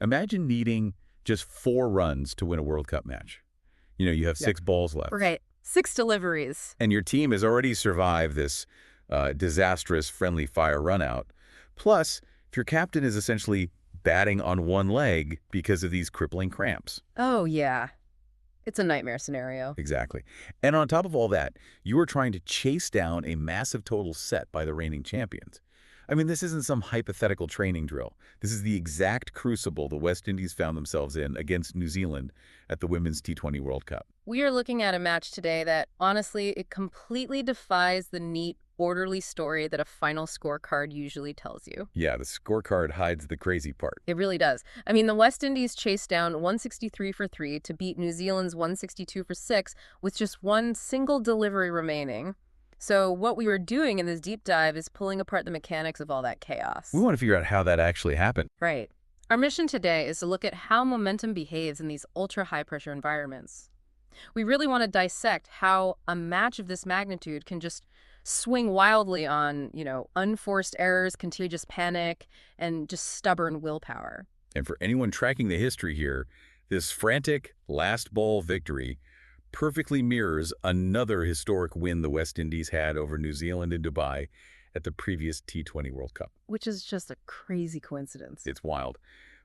Imagine needing just 4 runs to win a World Cup match. You have Yeah. 6 balls left. Right. 6 deliveries. And your team has already survived this disastrous friendly fire runout. Plus, if your captain is essentially batting on one leg because of these crippling cramps. Oh, yeah. It's a nightmare scenario. Exactly. And on top of all that, you are trying to chase down a massive total set by the reigning champions. I mean, this isn't some hypothetical training drill. This is the exact crucible the West Indies found themselves in against New Zealand at the Women's T20 World Cup. We are looking at a match today that, honestly, it completely defies the neat, orderly story that a final scorecard usually tells you. Yeah, the scorecard hides the crazy part. It really does. I mean, the West Indies chased down 163 for 3 to beat New Zealand's 162 for 6 with just one single delivery remaining. So what we were doing in this deep dive is pulling apart the mechanics of all that chaos. We want to figure out how that actually happened. Right. Our mission today is to look at how momentum behaves in these ultra-high-pressure environments. We really want to dissect how a match of this magnitude can just swing wildly on, unforced errors, contagious panic, and just stubborn willpower. And for anyone tracking the history here, this frantic last ball victory perfectly mirrors another historic win the West Indies had over New Zealand in Dubai at the previous T20 World Cup. Which is just a crazy coincidence. It's wild.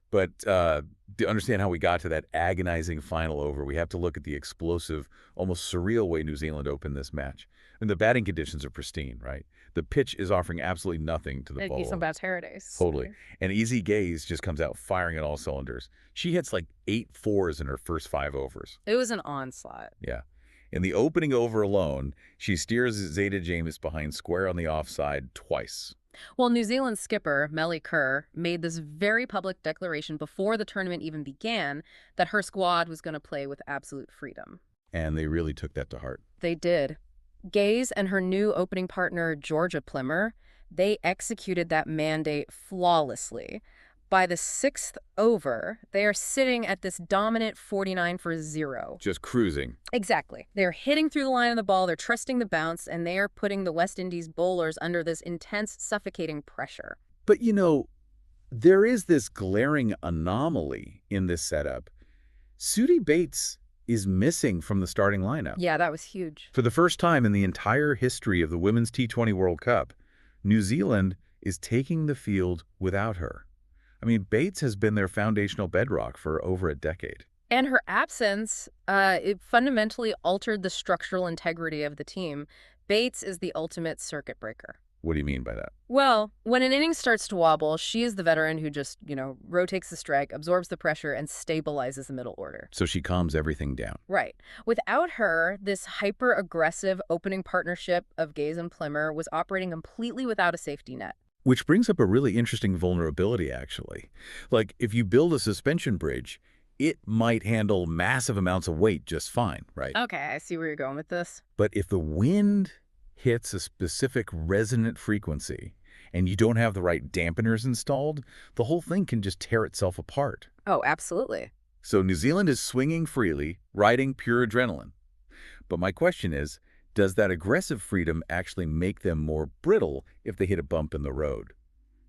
But to understand how we got to that agonizing final over, we have to look at the explosive, almost surreal way New Zealand opened this match. And the batting conditions are pristine, right? The pitch is offering absolutely nothing to the bowler. It's about paradise. Totally. And Easy Gaze just comes out firing at all cylinders. She hits like 8 fours in her first 5 overs. It was an onslaught. Yeah. In the opening over alone, she steers Zeta James behind square on the offside twice. Well, New Zealand skipper Melly Kerr made this very public declaration before the tournament even began that her squad was going to play with absolute freedom. And they really took that to heart. They did. Gaze and her new opening partner, Georgia Plimmer, they executed that mandate flawlessly. By the 6th over, they are sitting at this dominant 49 for 0. Just cruising. Exactly. They're hitting through the line of the ball, they're trusting the bounce, and they are putting the West Indies bowlers under this intense, suffocating pressure. But there is this glaring anomaly in this setup. Sudi Bates is missing from the starting lineup. Yeah, that was huge. For the first time in the entire history of the Women's T20 World Cup, New Zealand is taking the field without her. I mean, Bates has been their foundational bedrock for over a decade. And her absence, it fundamentally altered the structural integrity of the team. Bates is the ultimate circuit breaker. What do you mean by that? Well, when an inning starts to wobble, she is the veteran who just, rotates the strike, absorbs the pressure, and stabilizes the middle order. So she calms everything down. Right. Without her, this hyper-aggressive opening partnership of Gaze and Plimmer was operating completely without a safety net. Which brings up a really interesting vulnerability, actually. Like, if you build a suspension bridge, it might handle massive amounts of weight just fine, right? Okay, I see where you're going with this. But if the wind hits a specific resonant frequency and you don't have the right dampeners installed, the whole thing can just tear itself apart. Oh, absolutely. So New Zealand is swinging freely, riding pure adrenaline. But my question is, does that aggressive freedom actually make them more brittle if they hit a bump in the road?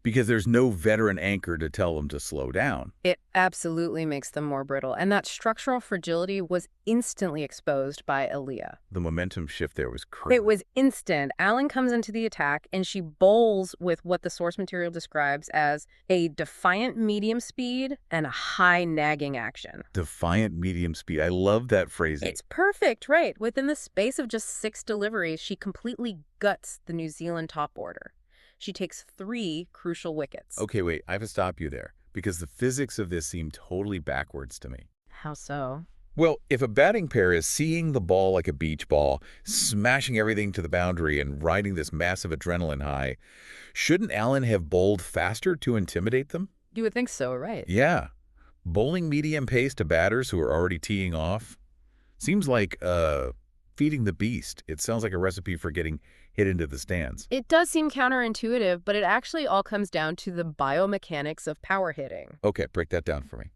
Because there's no veteran anchor to tell them to slow down. It absolutely makes them more brittle, and that structural fragility was instantly exposed by Aaliyah. The momentum shift there was crazy. It was instant. Allen comes into the attack, and she bowls with what the source material describes as a defiant medium speed and a high nagging action. Defiant medium speed. I love that phrasing. It's perfect, right? Within the space of just 6 deliveries, she completely guts the New Zealand top order. She takes 3 crucial wickets. Okay, wait, I have to stop you there, because the physics of this seem totally backwards to me. How so? Well, if a batting pair is seeing the ball like a beach ball, smashing everything to the boundary and riding this massive adrenaline high, shouldn't Allen have bowled faster to intimidate them? You would think so, right? Yeah. Bowling medium pace to batters who are already teeing off seems like feeding the beast. It sounds like a recipe for getting hit into the stands. It does seem counterintuitive, but it actually all comes down to the biomechanics of power hitting. Okay, break that down for me.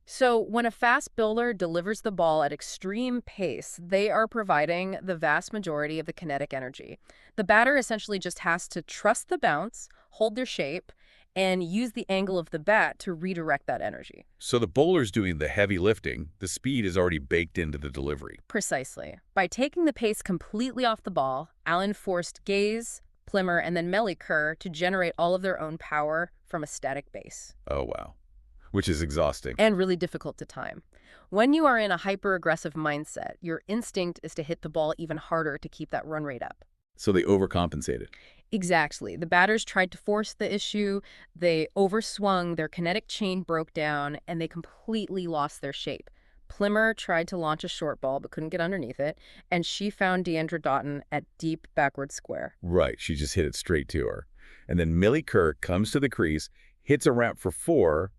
So when a fast bowler delivers the ball at extreme pace, they are providing the vast majority of the kinetic energy. The batter essentially just has to trust the bounce, hold their shape, and use the angle of the bat to redirect that energy. So the bowler's doing the heavy lifting. The speed is already baked into the delivery. Precisely. By taking the pace completely off the ball, Allen forced Gaze, Plimmer, and then Kerr to generate all of their own power from a static base. Oh, wow. Which is exhausting. And really difficult to time. When you are in a hyper-aggressive mindset, your instinct is to hit the ball even harder to keep that run rate up. So they overcompensated. Exactly. The batters tried to force the issue, they overswung, their kinetic chain broke down, and they completely lost their shape. Plimmer tried to launch a short ball but couldn't get underneath it, and she found Deandra Doughton at deep backward square. Right, she just hit it straight to her. And then Millie Kerr comes to the crease, hits a ramp for 4,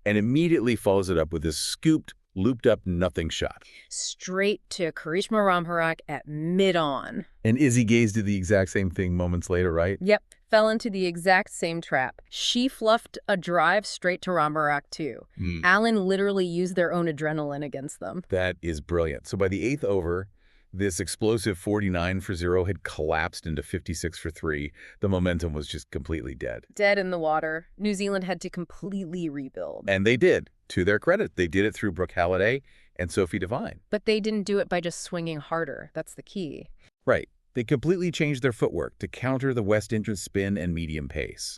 and immediately follows it up with this scooped, looped-up nothing shot. Straight to Karishma Ramharak at mid-on. And Izzy Gaze did the exact same thing moments later, right? Yep, fell into the exact same trap. She fluffed a drive straight to Ramharak, too. Allen literally used their own adrenaline against them. That is brilliant. So by the 8th over, this explosive 49 for 0 had collapsed into 56 for 3. The momentum was just completely dead. Dead in the water. New Zealand had to completely rebuild. And they did. To their credit, they did it through Brooke Halliday and Sophie Devine. But they didn't do it by just swinging harder. That's the key. Right. They completely changed their footwork to counter the West Indies spin and medium pace.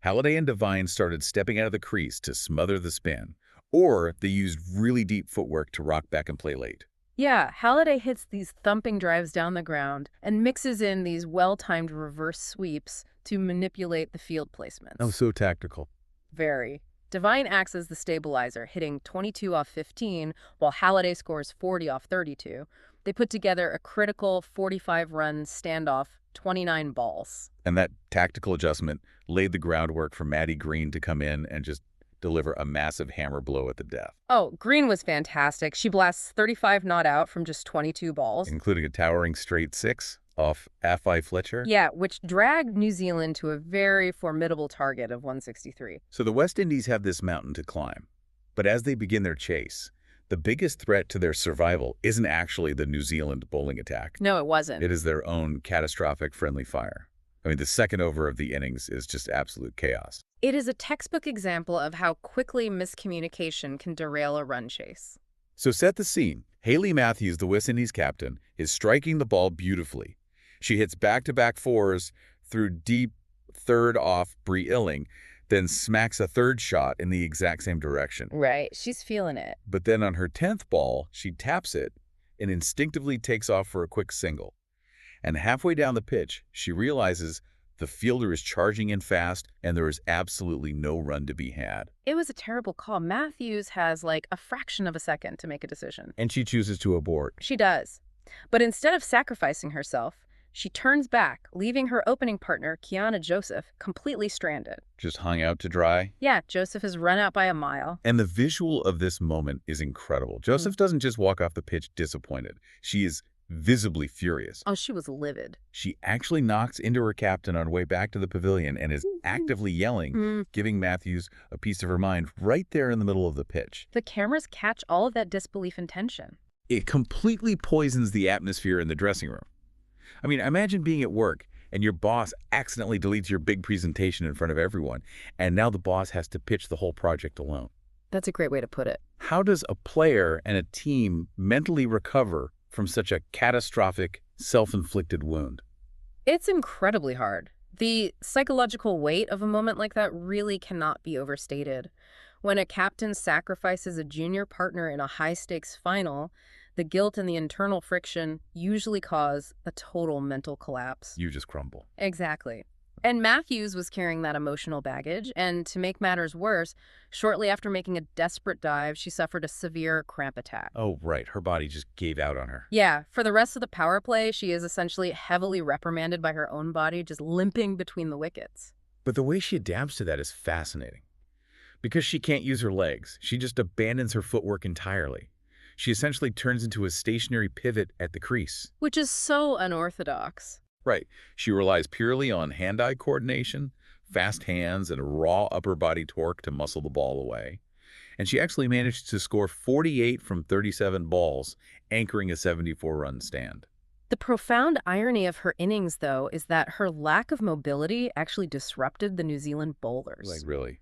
Halliday and Devine started stepping out of the crease to smother the spin, or they used really deep footwork to rock back and play late. Yeah, Halliday hits these thumping drives down the ground and mixes in these well-timed reverse sweeps to manipulate the field placements. Oh, so tactical. Very. Devine acts as the stabilizer, hitting 22 off 15, while Halliday scores 40 off 32. They put together a critical 45-run standoff, 29 balls. And that tactical adjustment laid the groundwork for Maddie Green to come in and just deliver a massive hammer blow at the death. Oh, Green was fantastic. She blasts 35 not out from just 22 balls. Including a towering straight 6 off Afai Fletcher. Yeah, which dragged New Zealand to a very formidable target of 163. So the West Indies have this mountain to climb. But as they begin their chase, the biggest threat to their survival isn't actually the New Zealand bowling attack. No, it wasn't. It is their own catastrophic friendly fire. I mean, the second over of the innings is just absolute chaos. It is a textbook example of how quickly miscommunication can derail a run chase. So set the scene. Hayley Matthews, the West Indies captain, is striking the ball beautifully. She hits back-to-back 4s through deep third off Brie Illing, then smacks a third shot in the exact same direction. Right, she's feeling it. But then on her 10th ball, she taps it and instinctively takes off for a quick single. And halfway down the pitch, she realizes the fielder is charging in fast and there is absolutely no run to be had. It was a terrible call. Matthews has like a fraction of a second to make a decision. And she chooses to abort. She does. But instead of sacrificing herself, she turns back, leaving her opening partner, Kiana Joseph, completely stranded. Just hung out to dry? Yeah, Joseph has run out by a mile. And the visual of this moment is incredible. Joseph doesn't just walk off the pitch disappointed. She is visibly furious. Oh, she was livid. She actually knocks into her captain on way back to the pavilion and is actively yelling, giving Matthews a piece of her mind right there in the middle of the pitch. The cameras catch all of that disbelief and tension. It completely poisons the atmosphere in the dressing room. I mean, imagine being at work and your boss accidentally deletes your big presentation in front of everyone, and now the boss has to pitch the whole project alone. That's a great way to put it. How does a player and a team mentally recover from such a catastrophic, self-inflicted wound? It's incredibly hard. The psychological weight of a moment like that really cannot be overstated. When a captain sacrifices a junior partner in a high-stakes final, the guilt and the internal friction usually cause a total mental collapse. You just crumble. Exactly. And Matthews was carrying that emotional baggage, and to make matters worse, shortly after making a desperate dive, she suffered a severe cramp attack. Oh, right. Her body just gave out on her. Yeah, for the rest of the power play, she is essentially heavily reprimanded by her own body, just limping between the wickets. But the way she adapts to that is fascinating. Because she can't use her legs, she just abandons her footwork entirely. She essentially turns into a stationary pivot at the crease. Which is so unorthodox. Right. She relies purely on hand-eye coordination, fast hands, and raw upper body torque to muscle the ball away. And she actually managed to score 48 from 37 balls, anchoring a 74-run stand. The profound irony of her innings, though, is that her lack of mobility actually disrupted the New Zealand Like, bowlers. really?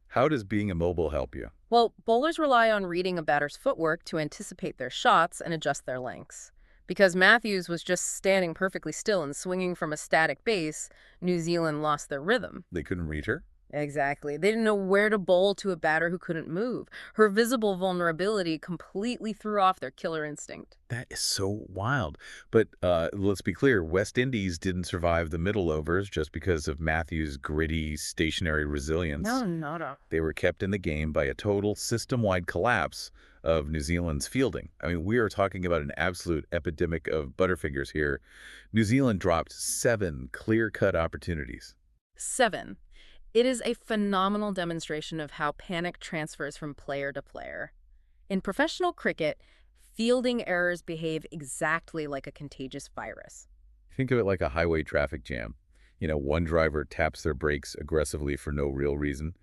How does being immobile help you? Well, bowlers rely on reading a batter's footwork to anticipate their shots and adjust their lengths. Because Matthews was just standing perfectly still and swinging from a static base, New Zealand lost their rhythm. They couldn't reach her? Exactly. They didn't know where to bowl to a batter who couldn't move. Her visible vulnerability completely threw off their killer instinct. That is so wild. But let's be clear, West Indies didn't survive the middle overs just because of Matthews' gritty, stationary resilience. No, no. They were kept in the game by a total system-wide collapse of New Zealand's fielding. I mean, we are talking about an absolute epidemic of butterfingers here. New Zealand dropped 7 clear-cut opportunities. 7. It is a phenomenal demonstration of how panic transfers from player to player. In professional cricket, fielding errors behave exactly like a contagious virus. Think of it like a highway traffic jam. One driver taps their brakes aggressively for no real reason.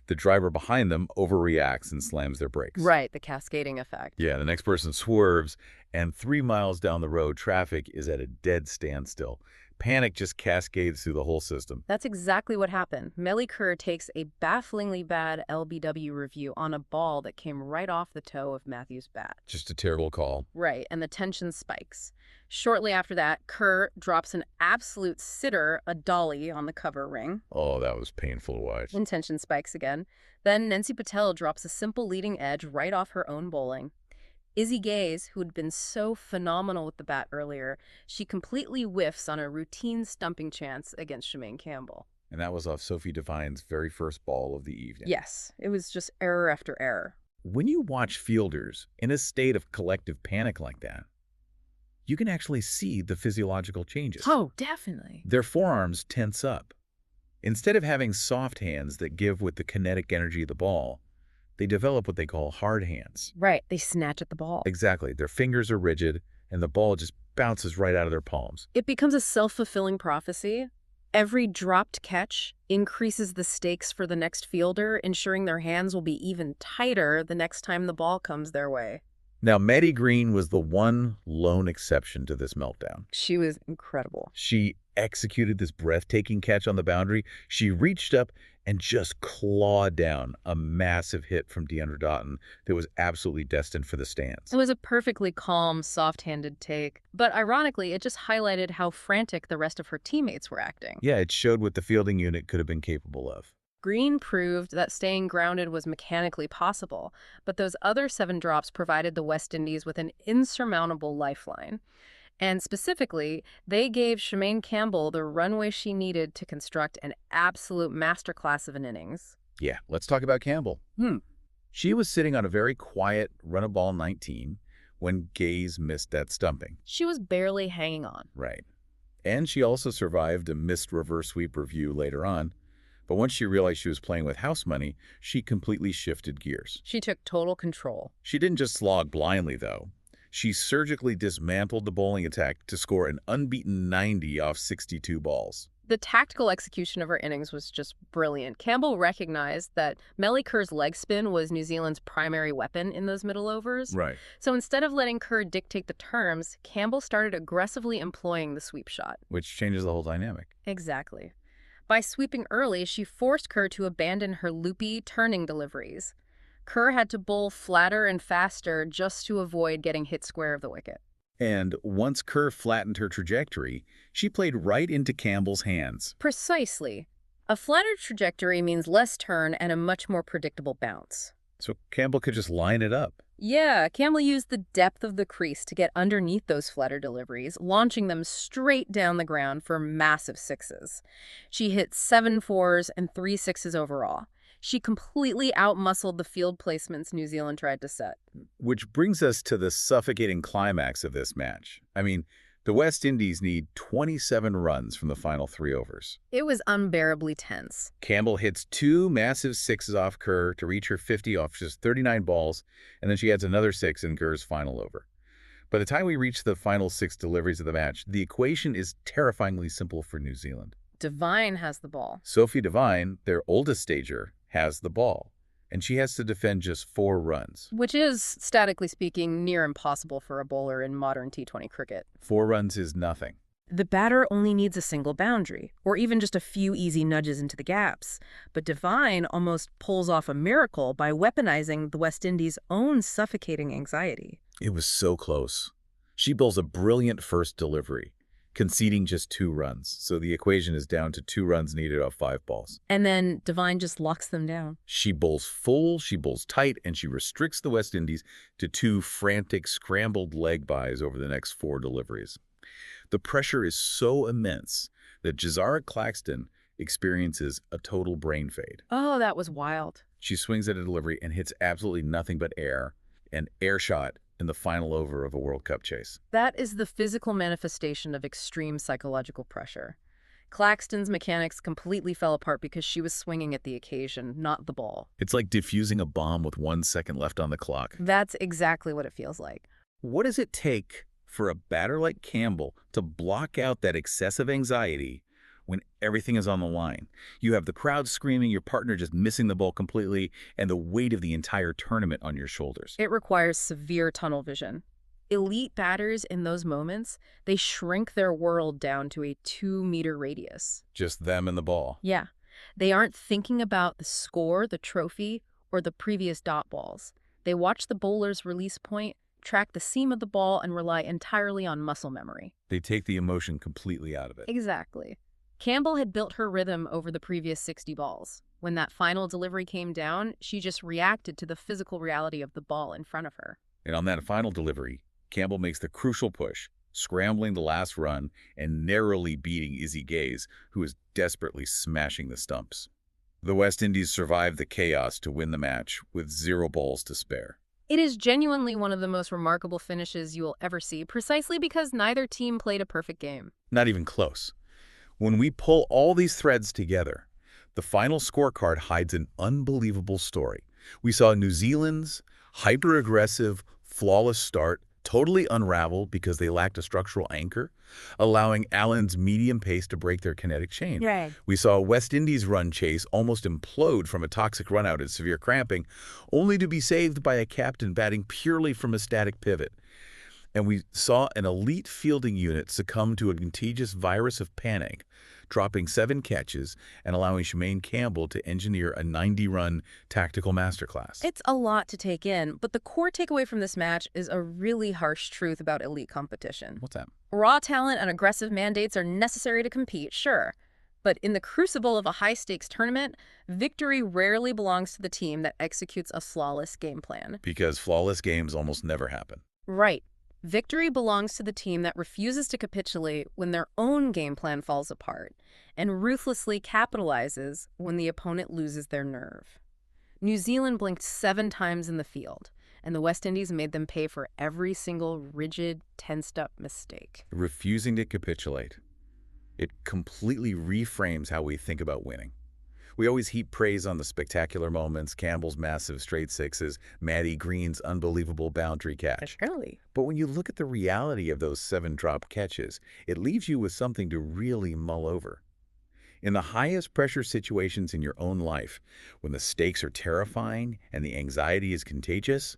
The driver behind them overreacts and slams their brakes. Right, the cascading effect. Yeah, the next person swerves, and 3 miles down the road, traffic is at a dead standstill. Panic just cascades through the whole system. That's exactly what happened. Melly Kerr takes a bafflingly bad LBW review on a ball that came right off the toe of Matthews' bat. Just a terrible call. Right, and the tension spikes. Shortly after that, Kerr drops an absolute sitter, a dolly, on the cover ring. Oh, that was painful to watch. And tension spikes again. Then Nancy Patel drops a simple leading edge right off her own bowling. Izzy Gaze, who had been so phenomenal with the bat earlier, she completely whiffs on a routine stumping chance against Shemaine Campbell. And that was off Sophie Devine's very first ball of the evening. Yes, it was just error after error. When you watch fielders in a state of collective panic like that, you can actually see the physiological changes. Oh, definitely. Their forearms tense up. Instead of having soft hands that give with the kinetic energy of the ball, they develop what they call hard hands. Right, they snatch at the ball. Exactly. Their fingers are rigid, and the ball just bounces right out of their palms. It becomes a self-fulfilling prophecy. Every dropped catch increases the stakes for the next fielder, ensuring their hands will be even tighter the next time the ball comes their way. Now, Maddie Green was the one lone exception to this meltdown. She was incredible. She executed this breathtaking catch on the boundary. She reached up and just clawed down a massive hit from DeAndre Doughton that was absolutely destined for the stands. It was a perfectly calm, soft-handed take. But ironically, it just highlighted how frantic the rest of her teammates were acting. Yeah, it showed what the fielding unit could have been capable of. Green proved that staying grounded was mechanically possible, but those other 7 drops provided the West Indies with an insurmountable lifeline. And specifically, they gave Shemaine Campbell the runway she needed to construct an absolute masterclass of an innings. Yeah, let's talk about Campbell. She was sitting on a very quiet run-a-ball 19 when Gaze missed that stumping. She was barely hanging on. Right. And she also survived a missed reverse sweep review later on. But once she realized she was playing with house money, she completely shifted gears. She took total control. She didn't just slog blindly, though. She surgically dismantled the bowling attack to score an unbeaten 90 off 62 balls. The tactical execution of her innings was just brilliant. Campbell recognized that Melly Kerr's leg spin was New Zealand's primary weapon in those middle overs. Right. So instead of letting Kerr dictate the terms, Campbell started aggressively employing the sweep shot. Which changes the whole dynamic. Exactly. By sweeping early, she forced Kerr to abandon her loopy, turning deliveries. Kerr had to bowl flatter and faster just to avoid getting hit square of the wicket. And once Kerr flattened her trajectory, she played right into Campbell's hands. Precisely. A flatter trajectory means less turn and a much more predictable bounce. So Campbell could just line it up. Yeah, Campbell used the depth of the crease to get underneath those flatter deliveries, launching them straight down the ground for massive sixes. She hit 7 fours and 3 sixes overall. She completely outmuscled the field placements New Zealand tried to set. Which brings us to the suffocating climax of this match. I mean, the West Indies need 27 runs from the final 3 overs. It was unbearably tense. Campbell hits 2 massive sixes off Kerr to reach her 50 off just 39 balls, and then she adds another 6 in Kerr's final over. By the time we reach the final 6 deliveries of the match, the equation is terrifyingly simple for New Zealand. Devine has the ball. Sophie Devine, their oldest stager, has the ball. and she has to defend just 4 runs. Which is, statically speaking, near impossible for a bowler in modern T20 cricket. 4 runs is nothing. The batter only needs a single boundary, or even just a few easy nudges into the gaps. But Devine almost pulls off a miracle by weaponizing the West Indies' own suffocating anxiety. It was so close. She bowls a brilliant first delivery, conceding just 2 runs, so the equation is down to 2 runs needed off 5 balls. And then Devine just locks them down. She bowls full, she bowls tight, and she restricts the West Indies to 2 frantic, scrambled leg byes over the next 4 deliveries. The pressure is so immense that Jazara Claxton experiences a total brain fade. Oh, that was wild. She swings at a delivery and hits absolutely nothing but air, an air shot in the final over of a World Cup chase. That is the physical manifestation of extreme psychological pressure. Claxton's mechanics completely fell apart because she was swinging at the occasion, not the ball. It's like defusing a bomb with 1 second left on the clock. That's exactly what it feels like. What does it take for a batter like Campbell to block out that excessive anxiety when everything is on the line? You have the crowd screaming, your partner just missing the ball completely, and the weight of the entire tournament on your shoulders. It requires severe tunnel vision. Elite batters in those moments, they shrink their world down to a 2-meter radius. Just them and the ball. Yeah. They aren't thinking about the score, the trophy, or the previous dot balls. They watch the bowler's release point, track the seam of the ball, and rely entirely on muscle memory. They take the emotion completely out of it. Exactly. Campbell had built her rhythm over the previous 60 balls. When that final delivery came down, she just reacted to the physical reality of the ball in front of her. And on that final delivery, Campbell makes the crucial push, scrambling the last run and narrowly beating Izzy Gaze, who is desperately smashing the stumps. The West Indies survived the chaos to win the match with 0 balls to spare. It is genuinely one of the most remarkable finishes you will ever see, precisely because neither team played a perfect game. Not even close. When we pull all these threads together, the final scorecard hides an unbelievable story. We saw New Zealand's hyper-aggressive, flawless start totally unravel because they lacked a structural anchor, allowing Allen's medium pace to break their kinetic chain. Right. We saw West Indies' run chase almost implode from a toxic runout and severe cramping, only to be saved by a captain batting purely from a static pivot. And we saw an elite fielding unit succumb to a contagious virus of panic, dropping 7 catches and allowing Shemaine Campbell to engineer a 90-run tactical masterclass. It's a lot to take in, but the core takeaway from this match is a really harsh truth about elite competition. What's that? Raw talent and aggressive mandates are necessary to compete, sure. But in the crucible of a high-stakes tournament, victory rarely belongs to the team that executes a flawless game plan. Because flawless games almost never happen. Right. Victory belongs to the team that refuses to capitulate when their own game plan falls apart and ruthlessly capitalizes when the opponent loses their nerve. New Zealand blinked 7 times in the field, and the West Indies made them pay for every single rigid, tensed-up mistake. Refusing to capitulate. It completely reframes how we think about winning. We always heap praise on the spectacular moments, Campbell's massive straight sixes, Maddie Green's unbelievable boundary catch. Really? But when you look at the reality of those 7 drop catches, it leaves you with something to really mull over. In the highest pressure situations in your own life, when the stakes are terrifying and the anxiety is contagious,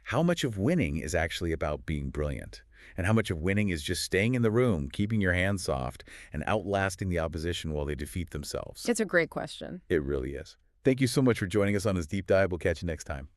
how much of winning is actually about being brilliant? And how much of winning is just staying in the room, keeping your hands soft, and outlasting the opposition while they defeat themselves? It's a great question. It really is. Thank you so much for joining us on this deep dive. We'll catch you next time.